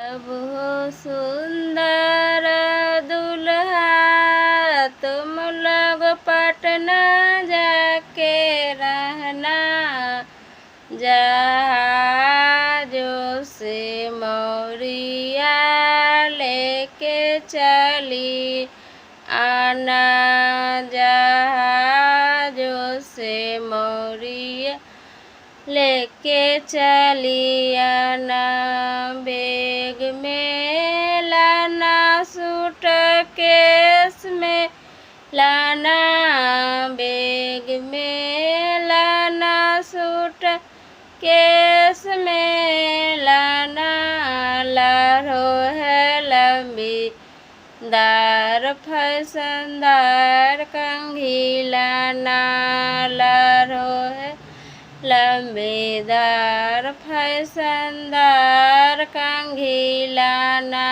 अब हो सुंदर दुल्हा तुम लोग पटना जाके रहना, जहाजों से मौरिया लेके चली आना, जहाजों से मौरिया लेके चली आना। बैग में लाना, सूटकेस में लाना, बैग में लाना, सूटकेस में लाना। लारो है लंबी दार फैशनदार कंघी लाना, लारो है लंबेदार फैशनदार कंघी लाना।